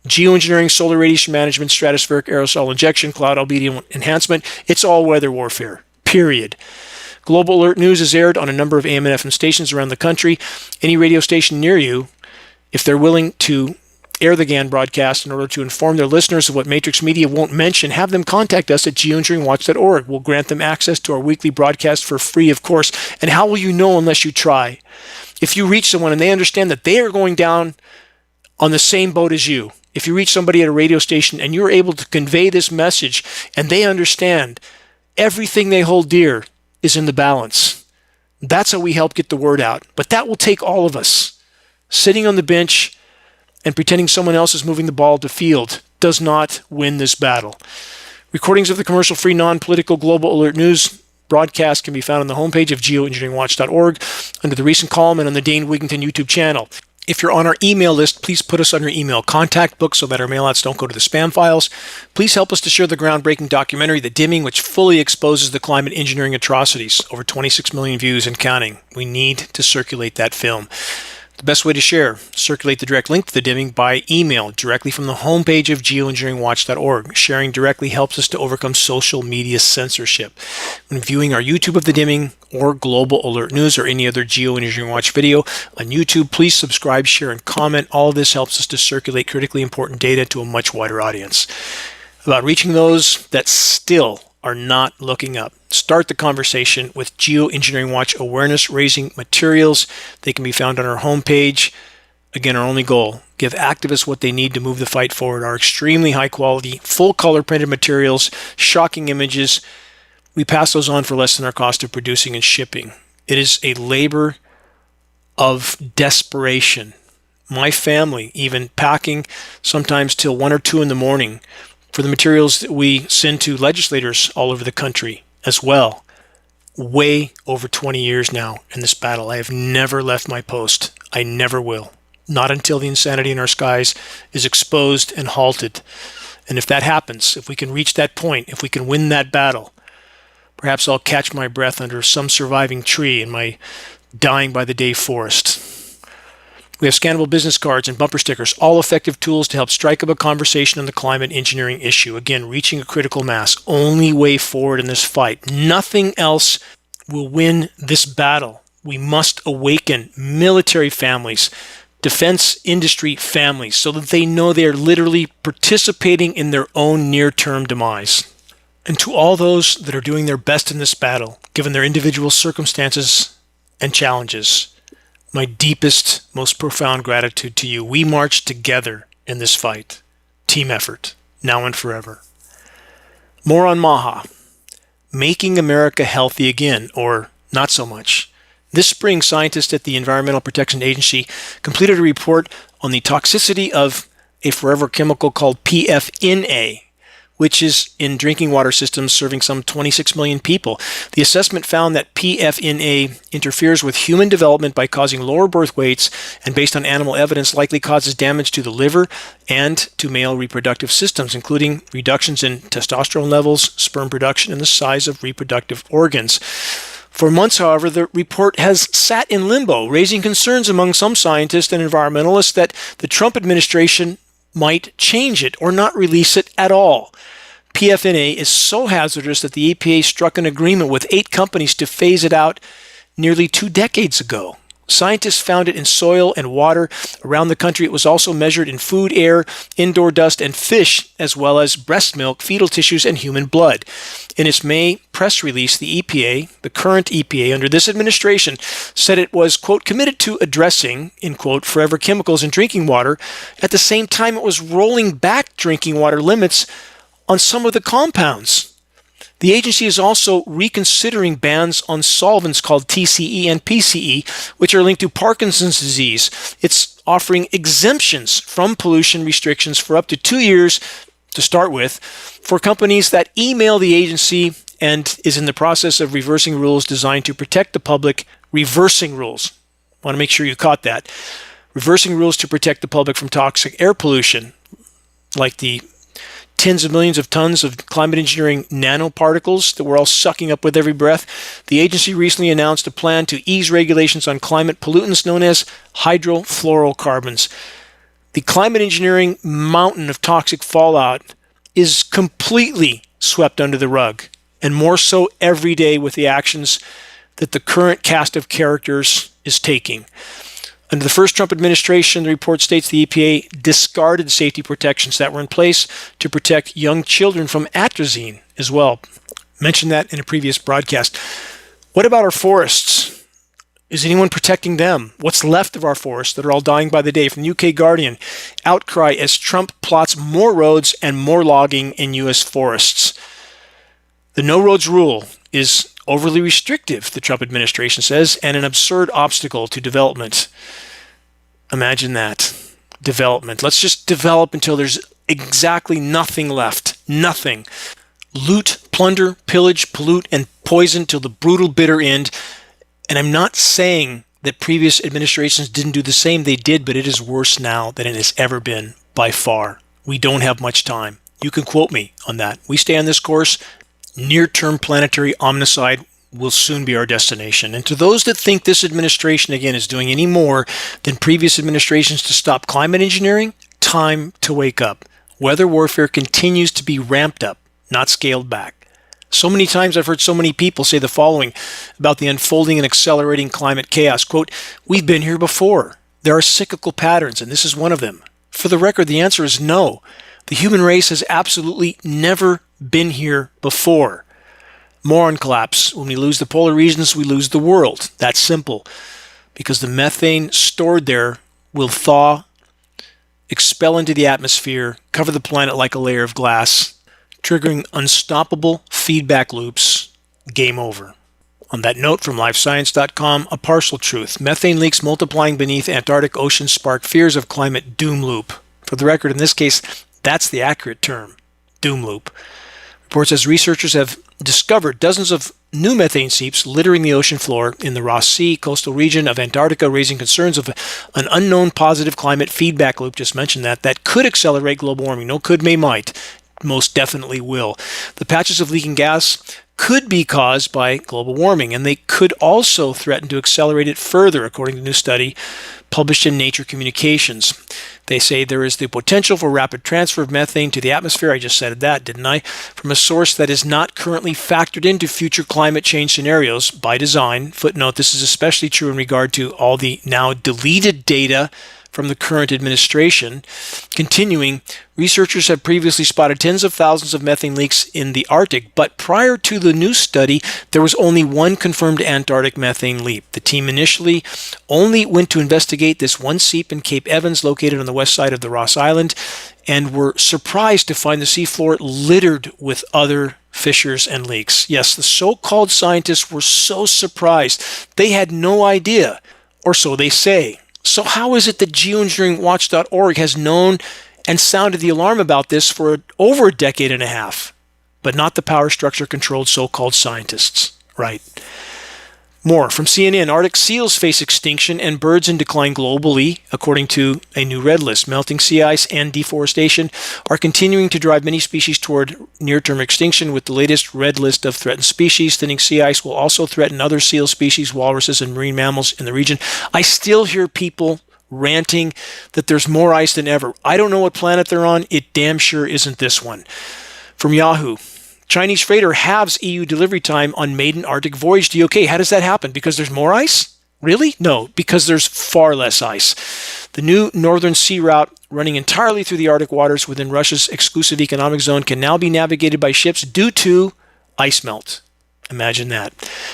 Geoengineering, solar radiation management, stratospheric aerosol injection, cloud albedo enhancement, it's all weather warfare, period. Global Alert News is aired on a number of AM and FM stations around the country. Any radio station near you, if they're willing to air the GAN broadcast in order to inform their listeners of what Matrix Media won't mention, have them contact us at geoengineeringwatch.org. We'll grant them access to our weekly broadcast for free, of course. And how will you know unless you try? If you reach someone and they understand that they are going down on the same boat as you, if you reach somebody at a radio station and you're able to convey this message and they understand everything they hold dear is in the balance. That's how we help get the word out. But that will take all of us. Sitting on the bench and pretending someone else is moving the ball to field does not win this battle. Recordings of the commercial-free, non-political Global Alert News broadcast can be found on the homepage of geoengineeringwatch.org under the recent column and on the Dane Wigington YouTube channel. If you're on our email list, please put us on your email contact book so that our mailouts don't go to the spam files. Please help us to share the groundbreaking documentary, The Dimming, which fully exposes the climate engineering atrocities. Over 26 million views and counting. We need to circulate that film. The best way to share, circulate the direct link to The Dimming by email directly from the homepage of geoengineeringwatch.org. Sharing directly helps us to overcome social media censorship. When viewing our YouTube of The Dimming or Global Alert News or any other Geoengineering Watch video on YouTube, please subscribe, share, and comment. All of this helps us to circulate critically important data to a much wider audience. About reaching those that still are not looking up. Start the conversation with Geoengineering Watch awareness-raising materials. They can be found on our homepage. Again, our only goal, give activists what they need to move the fight forward. Our extremely high-quality, full-color printed materials, shocking images. We pass those on for less than our cost of producing and shipping. It is a labor of desperation. My family, even packing sometimes till 1 or 2 in the morning for the materials that we send to legislators all over the country as well. Way over 20 years now in this battle. I have never left my post. I never will. Not until the insanity in our skies is exposed and halted. And if that happens, if we can reach that point, if we can win that battle, perhaps I'll catch my breath under some surviving tree in my dying by the day forest. We have scannable business cards and bumper stickers, all effective tools to help strike up a conversation on the climate engineering issue. Again, reaching a critical mass, only way forward in this fight. Nothing else will win this battle. We must awaken military families, defense industry families, so that they know they are literally participating in their own near-term demise. And to all those that are doing their best in this battle, given their individual circumstances and challenges, my deepest, most profound gratitude to you. We march together in this fight. Team effort, now and forever. More on MAHA, Making America Healthy Again, or not so much. This spring, scientists at the Environmental Protection Agency completed a report on the toxicity of a forever chemical called PFNA, which is in drinking water systems serving some 26 million people. The assessment found that PFNA interferes with human development by causing lower birth weights and, based on animal evidence, likely causes damage to the liver and to male reproductive systems, including reductions in testosterone levels, sperm production, and the size of reproductive organs. For months, however, the report has sat in limbo, raising concerns among some scientists and environmentalists that the Trump administration might change it or not release it at all. PFNA is so hazardous that the EPA struck an agreement with 8 companies to phase it out nearly 2 decades ago. Scientists found it in soil and water around the country. It was also measured in food, air, indoor dust, and fish, as well as breast milk, fetal tissues, and human blood. In its May press release, the EPA, the current EPA under this administration, said it was, quote, committed to addressing, in quote, forever chemicals in drinking water. At the same time, it was rolling back drinking water limits on some of the compounds. The agency is also reconsidering bans on solvents called TCE and PCE, which are linked to Parkinson's disease. It's offering exemptions from pollution restrictions for up to 2 years to start with for companies that email the agency, and is in the process of reversing rules designed to protect the public. Reversing rules. I want to make sure you caught that. Reversing rules to protect the public from toxic air pollution, like the tens of millions of tons of climate engineering nanoparticles that we're all sucking up with every breath. The agency recently announced a plan to ease regulations on climate pollutants known as hydrofluorocarbons. The climate engineering mountain of toxic fallout is completely swept under the rug, and more so every day with the actions that the current cast of characters is taking. Under the first Trump administration, the report states the EPA discarded safety protections that were in place to protect young children from atrazine as well. Mentioned that in a previous broadcast. What about our forests? Is anyone protecting them? What's left of our forests that are all dying by the day? From the UK Guardian, outcry as Trump plots more roads and more logging in U.S. forests. The no roads rule is overly restrictive, the Trump administration says, and an absurd obstacle to development. Imagine that. Development. Let's just develop until there's exactly nothing left. Nothing. Loot, plunder, pillage, pollute, and poison till the brutal, bitter end. And I'm not saying that previous administrations didn't do the same. They did, but it is worse now than it has ever been by far. We don't have much time. You can quote me on that. We stay on this course. Near-term planetary omnicide will soon be our destination. And to those that think this administration, again, is doing any more than previous administrations to stop climate engineering, time to wake up. Weather warfare continues to be ramped up, not scaled back. So many times I've heard so many people say the following about the unfolding and accelerating climate chaos. Quote, we've been here before. There are cyclical patterns, and this is one of them. For the record, the answer is no. The human race has absolutely never been here before. More on collapse. When we lose the polar regions, we lose the world. That's simple. Because the methane stored there will thaw, expel into the atmosphere, cover the planet like a layer of glass, triggering unstoppable feedback loops. Game over. On that note, from LifeScience.com, a partial truth. Methane leaks multiplying beneath Antarctic ocean spark fears of climate doom loop. For the record, in this case, that's the accurate term, doom loop. Report says researchers have discovered dozens of new methane seeps littering the ocean floor in the Ross Sea coastal region of Antarctica, raising concerns of an unknown positive climate feedback loop, just mentioned that could accelerate global warming. No could, may, might. Most definitely will. The patches of leaking gas could be caused by global warming, and they could also threaten to accelerate it further, according to a new study published in Nature Communications. They say there is the potential for rapid transfer of methane to the atmosphere. I just said that, didn't I? From a source that is not currently factored into future climate change scenarios by design. Footnote, this is especially true in regard to all the now deleted data from the current administration. Continuing, researchers have previously spotted tens of thousands of methane leaks in the Arctic, but prior to the new study, there was only one confirmed Antarctic methane leak. The team initially only went to investigate this one seep in Cape Evans, located on the west side of the Ross Island, and were surprised to find the seafloor littered with other fissures and leaks. Yes, the so-called scientists were so surprised. They had no idea, or so they say. So how is it that Geoengineeringwatch.org has known and sounded the alarm about this for over a decade and a half, but not the power structure controlled so-called scientists, right? More from CNN. Arctic seals face extinction and birds in decline globally, according to a new red list. Melting sea ice and deforestation are continuing to drive many species toward near-term extinction, with the latest red list of threatened species. Thinning sea ice will also threaten other seal species, walruses, and marine mammals in the region. I still hear people ranting that there's more ice than ever. I don't know what planet they're on. It damn sure isn't this one. From Yahoo. Chinese freighter halves EU delivery time on maiden Arctic voyage to UK. How does that happen? Because there's more ice? Really? No, because there's far less ice. The new northern sea route running entirely through the Arctic waters within Russia's exclusive economic zone can now be navigated by ships due to ice melt. Imagine that.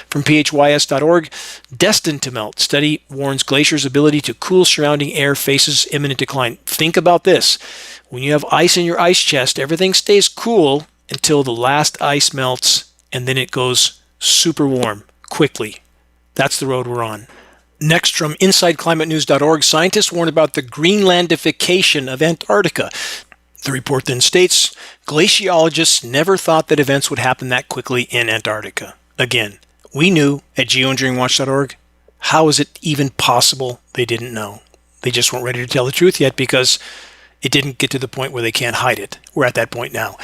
From phys.org, destined to melt. Study warns glaciers' ability to cool surrounding air faces imminent decline. Think about this. When you have ice in your ice chest, everything stays cool until the last ice melts, and then it goes super warm quickly. That's the road we're on. Next, from InsideClimateNews.org, scientists warn about the Greenlandification of Antarctica. The report then states, glaciologists never thought that events would happen that quickly in Antarctica. Again, we knew at geoengineeringwatch.org. How is it even possible they didn't know? They just weren't ready to tell the truth yet because it didn't get to the point where they can't hide it. We're at that point now.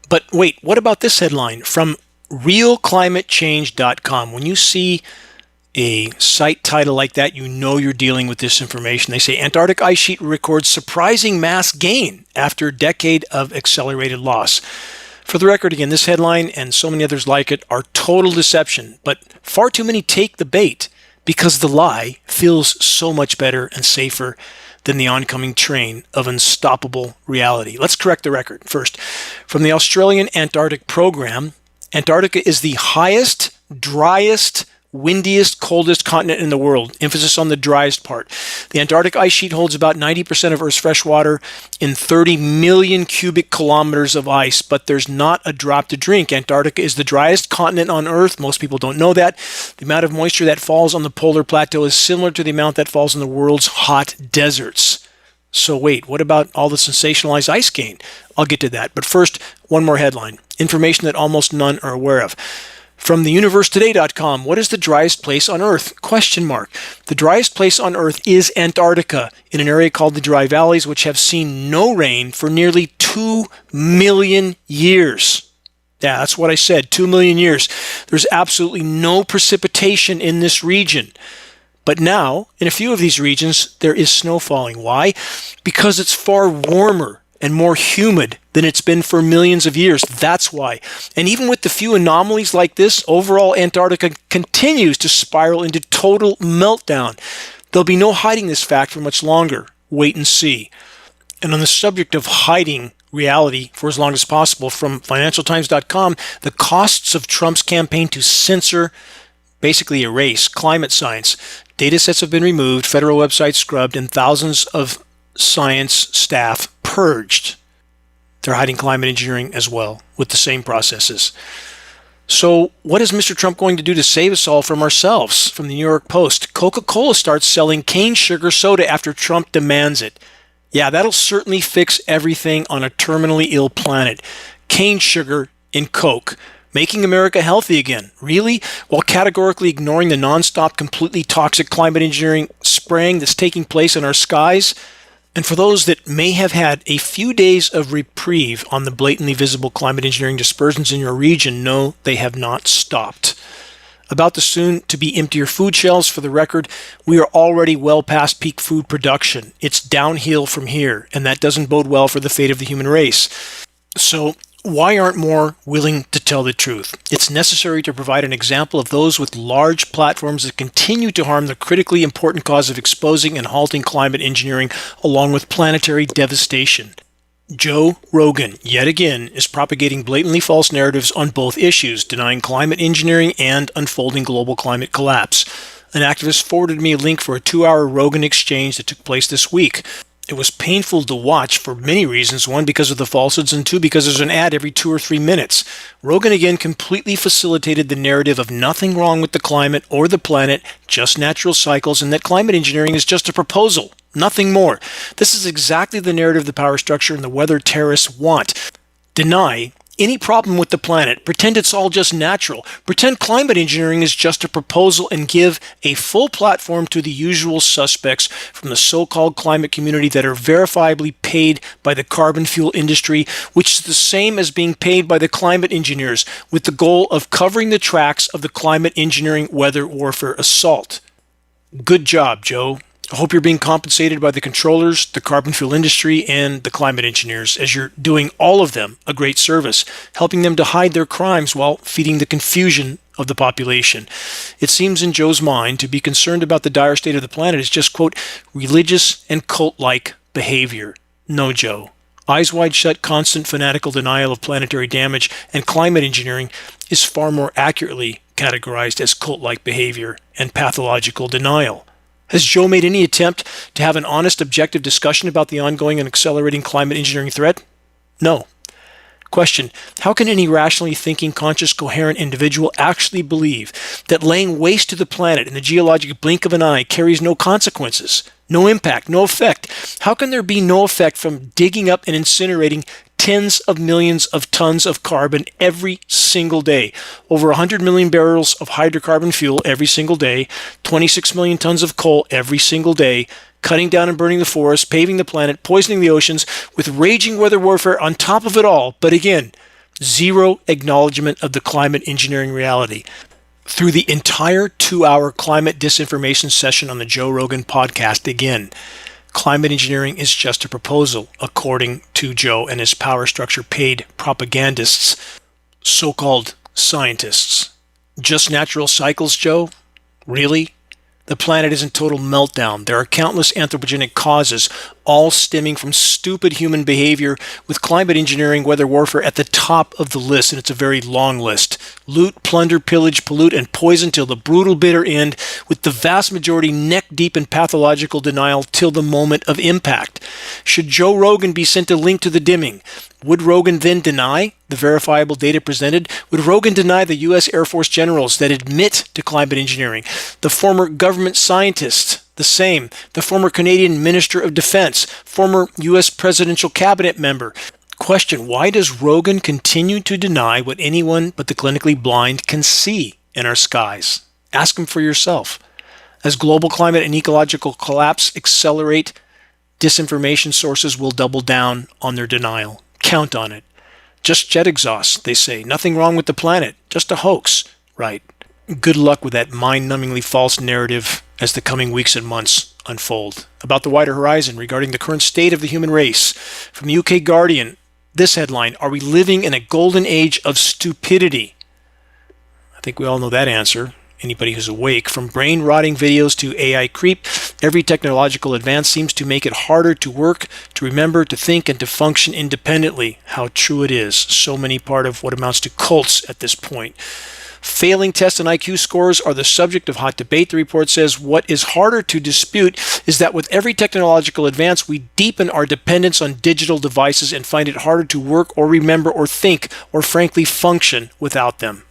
But wait, what about this headline from realclimatechange.com? When you see a site title like that, you know you're dealing with disinformation. They say Antarctic ice sheet records surprising mass gain after a decade of accelerated loss. For the record, again, this headline and so many others like it are total deception, but far too many take the bait because the lie feels so much better and safer than the oncoming train of unstoppable reality. Let's correct the record. First, from the Australian Antarctic Program, Antarctica is the highest, driest, windiest, coldest continent in the world. Emphasis on the driest part. The Antarctic ice sheet holds about 90% of Earth's fresh water in 30 million cubic kilometers of ice, but there's not a drop to drink. Antarctica is the driest continent on Earth. Most people don't know that. The amount of moisture that falls on the polar plateau is similar to the amount that falls in the world's hot deserts. So wait, what about all the sensationalized ice gain? I'll get to that. But first, one more headline. Information that almost none are aware of. From theuniversetoday.com, what is the driest place on Earth? Question mark. The driest place on Earth is Antarctica, in an area called the Dry Valleys, which have seen no rain for nearly 2 million years. Yeah, that's what I said, 2 million years. There's absolutely no precipitation in this region. But now, in a few of these regions, there is snow falling. Why? Because it's far warmer and more humid than it's been for millions of years. That's why. And even with the few anomalies like this, overall Antarctica continues to spiral into total meltdown. There'll be no hiding this fact for much longer. Wait and see. And on the subject of hiding reality for as long as possible, from financialtimes.com, the costs of Trump's campaign to censor, basically erase, climate science. Data sets have been removed, federal websites scrubbed, and thousands of science staff purged. They're hiding climate engineering as well with the same processes. So what is Mr. Trump going to do to save us all from ourselves? From the New York Post, Coca-Cola starts selling cane sugar soda after Trump demands it. Yeah, that'll certainly fix everything on a terminally ill planet. Cane sugar in Coke. Making America healthy again. Really? While categorically ignoring the nonstop, completely toxic climate engineering spraying that's taking place in our skies? And for those that may have had a few days of reprieve on the blatantly visible climate engineering dispersions in your region, no, they have not stopped. About the soon-to-be emptier food shelves, for the record, we are already well past peak food production. It's downhill from here, and that doesn't bode well for the fate of the human race. So, why aren't more willing to tell the truth? It's necessary to provide an example of those with large platforms that continue to harm the critically important cause of exposing and halting climate engineering, along with planetary devastation. Joe Rogan, yet again, is propagating blatantly false narratives on both issues, denying climate engineering and unfolding global climate collapse. An activist forwarded me a link for a 2-hour Rogan exchange that took place this week. It was painful to watch for many reasons. One, because of the falsehoods, and two, because there's an ad every 2 or 3 minutes. Rogan again completely facilitated the narrative of nothing wrong with the climate or the planet, just natural cycles, and that climate engineering is just a proposal, nothing more. This is exactly the narrative the power structure and the weather terrorists want. Deny any problem with the planet, pretend it's all just natural, pretend climate engineering is just a proposal, and give a full platform to the usual suspects from the so-called climate community that are verifiably paid by the carbon fuel industry, which is the same as being paid by the climate engineers, with the goal of covering the tracks of the climate engineering weather warfare assault. Good job, Joe. I hope you're being compensated by the controllers, the carbon fuel industry, and the climate engineers, as you're doing all of them a great service, helping them to hide their crimes while feeding the confusion of the population. It seems in Joe's mind to be concerned about the dire state of the planet is just, quote, religious and cult-like behavior. No, Joe. Eyes wide shut, constant fanatical denial of planetary damage and climate engineering is far more accurately categorized as cult-like behavior and pathological denial. Has Joe made any attempt to have an honest, objective discussion about the ongoing and accelerating climate engineering threat? No. Question: how can any rationally thinking, conscious, coherent individual actually believe that laying waste to the planet in the geologic blink of an eye carries no consequences, no impact, no effect? How can there be no effect from digging up and incinerating tens of millions of tons of carbon every single day, over 100 million barrels of hydrocarbon fuel every single day, 26 million tons of coal every single day, cutting down and burning the forests, paving the planet, poisoning the oceans, with raging weather warfare on top of it all, but again, zero acknowledgement of the climate engineering reality. Through the entire 2-hour climate disinformation session on the Joe Rogan podcast, again, climate engineering is just a proposal, according to Joe and his power structure paid propagandists, so-called scientists. Just natural cycles, Joe? Really? The planet is in total meltdown. There are countless anthropogenic causes, all stemming from stupid human behavior, with climate engineering, weather warfare at the top of the list, and it's a very long list. Loot, plunder, pillage, pollute, and poison till the brutal bitter end, with the vast majority neck-deep in pathological denial till the moment of impact. Should Joe Rogan be sent a link to the dimming? Would Rogan then deny the verifiable data presented? Would Rogan deny the U.S. Air Force generals that admit to climate engineering? The former government scientists, the same. The former Canadian Minister of Defense, former U.S. presidential cabinet member. Question: why does Rogan continue to deny what anyone but the clinically blind can see in our skies? Ask him for yourself. As global climate and ecological collapse accelerate, disinformation sources will double down on their denial. Count on it. Just jet exhaust, they say. Nothing wrong with the planet. Just a hoax. Right. Good luck with that mind-numbingly false narrative as the coming weeks and months unfold. About the wider horizon regarding the current state of the human race. From the UK Guardian, this headline: are we living in a golden age of stupidity? I think we all know that answer. Anybody who's awake. From brain-rotting videos to AI creep, every technological advance seems to make it harder to work, to remember, to think, and to function independently. How true it is. So many part of what amounts to cults at this point. Failing tests and IQ scores are the subject of hot debate, the report says. What is harder to dispute is that with every technological advance, we deepen our dependence on digital devices and find it harder to work or remember or think or frankly function without them.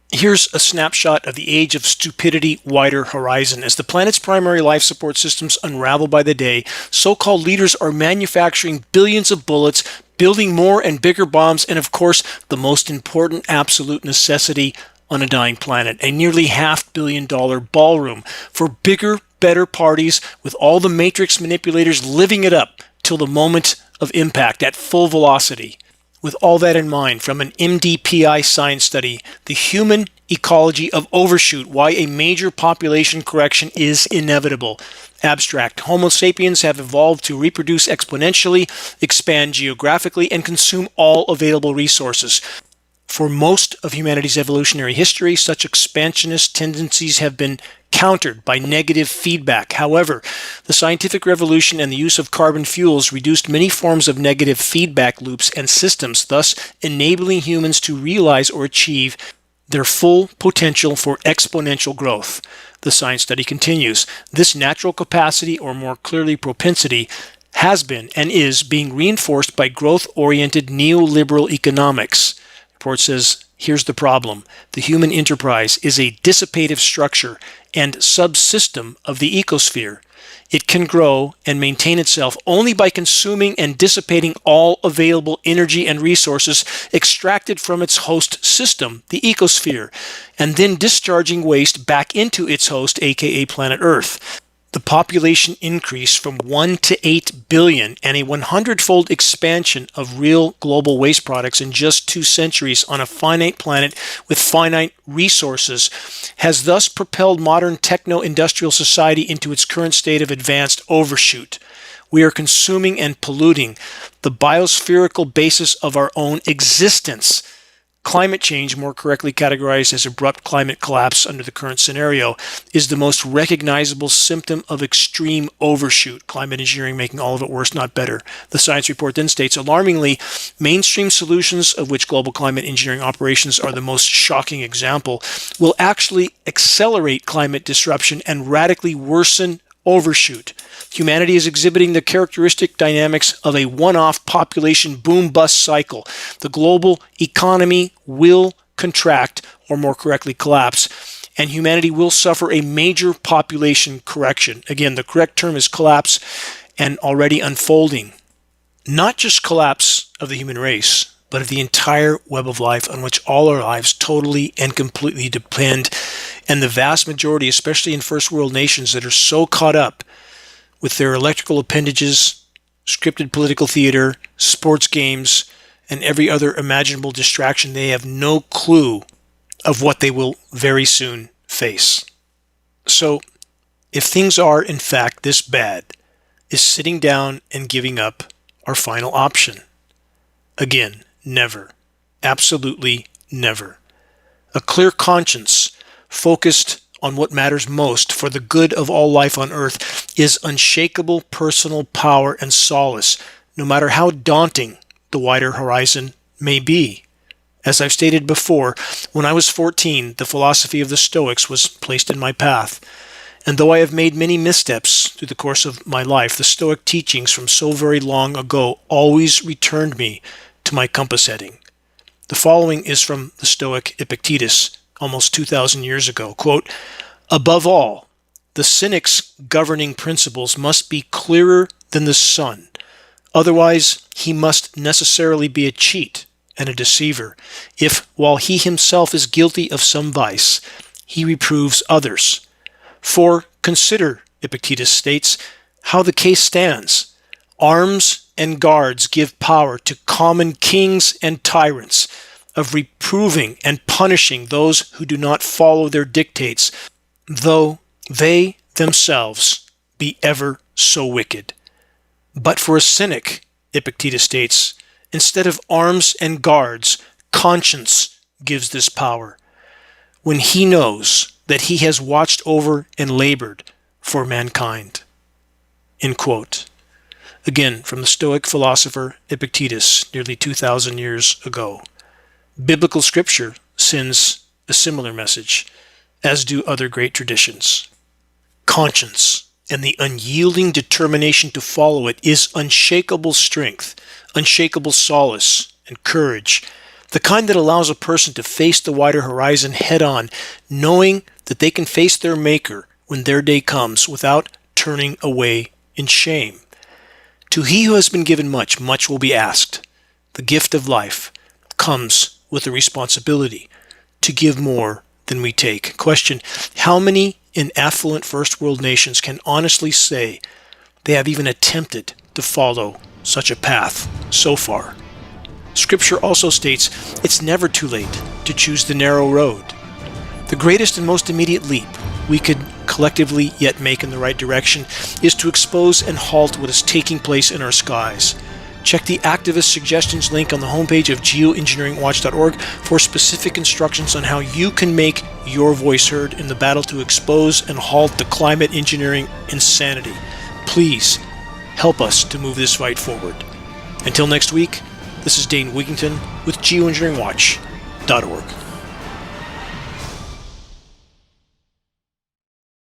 Here's a snapshot of the age of stupidity, wider horizon. As the planet's primary life support systems unravel by the day, so-called leaders are manufacturing billions of bullets, building more and bigger bombs, and of course, the most important absolute necessity on a dying planet, a nearly $500 million ballroom for bigger, better parties with all the matrix manipulators living it up till the moment of impact at full velocity. With all that in mind, from an MDPI science study, The Human Ecology of Overshoot, Why a Major Population Correction is Inevitable. Abstract: Homo sapiens have evolved to reproduce exponentially, expand geographically, and consume all available resources. For most of humanity's evolutionary history, such expansionist tendencies have been countered by negative feedback. However, the scientific revolution and the use of carbon fuels reduced many forms of negative feedback loops and systems, thus enabling humans to realize or achieve their full potential for exponential growth. The science study continues. This natural capacity, or more clearly propensity, has been and is being reinforced by growth-oriented neoliberal economics. The report says, here's the problem. The human enterprise is a dissipative structure and subsystem of the ecosphere. It can grow and maintain itself only by consuming and dissipating all available energy and resources extracted from its host system, the ecosphere, and then discharging waste back into its host, aka planet Earth. The population increase from 1 to 8 billion and a 100-fold expansion of real global waste products in just 2 centuries on a finite planet with finite resources has thus propelled modern techno-industrial society into its current state of advanced overshoot. We are consuming and polluting the biospherical basis of our own existence. Climate change, more correctly categorized as abrupt climate collapse under the current scenario, is the most recognizable symptom of extreme overshoot. Climate engineering making all of it worse, not better. The science report then states, alarmingly, mainstream solutions, of which global climate engineering operations are the most shocking example, will actually accelerate climate disruption and radically worsen overshoot. Humanity is exhibiting the characteristic dynamics of a one-off population boom-bust cycle. The global economy will contract, or more correctly collapse, and humanity will suffer a major population correction. Again, the correct term is collapse, and already unfolding. Not just collapse of the human race, but of the entire web of life on which all our lives totally and completely depend, and the vast majority, especially in first world nations that are so caught up with their electrical appendages, scripted political theater, sports games, and every other imaginable distraction, they have no clue of what they will very soon face. So, if things are in fact this bad, is sitting down and giving up our final option? Again, never. Absolutely never. A clear conscience, focused on what matters most for the good of all life on earth, is unshakable personal power and solace, no matter how daunting the wider horizon may be. As I've stated before, when I was 14, the philosophy of the Stoics was placed in my path. And though I have made many missteps through the course of my life, the Stoic teachings from so very long ago always returned me to my compass heading. The following is from the Stoic Epictetus, almost 2,000 years ago. Quote, above all, the cynic's governing principles must be clearer than the sun, Otherwise, he must necessarily be a cheat and a deceiver, if, while he himself is guilty of some vice, he reproves others. For consider, Epictetus states, how the case stands. Arms and guards give power to common kings and tyrants of reproving and punishing those who do not follow their dictates, though they themselves be ever so wicked. But for a cynic, Epictetus states, instead of arms and guards, conscience gives this power, when he knows that he has watched over and labored for mankind. End quote. Again, from the Stoic philosopher Epictetus, nearly 2,000 years ago. Biblical scripture sends a similar message, as do other great traditions. Conscience and the unyielding determination to follow it is unshakable strength, unshakable solace and courage, the kind that allows a person to face the wider horizon head-on, knowing that they can face their Maker when their day comes without turning away in shame. To he who has been given much, much will be asked. The gift of life comes with the responsibility to give more than we take. Question: how many in affluent first world nations can honestly say they have even attempted to follow such a path so far? Scripture also states it's never too late to choose the narrow road. The greatest and most immediate leap we could collectively yet make in the right direction is to expose and halt what is taking place in our skies. Check the activist suggestions link on the homepage of geoengineeringwatch.org for specific instructions on how you can make your voice heard in the battle to expose and halt the climate engineering insanity. Please help us to move this fight forward. Until next week, this is Dane Wigington with geoengineeringwatch.org.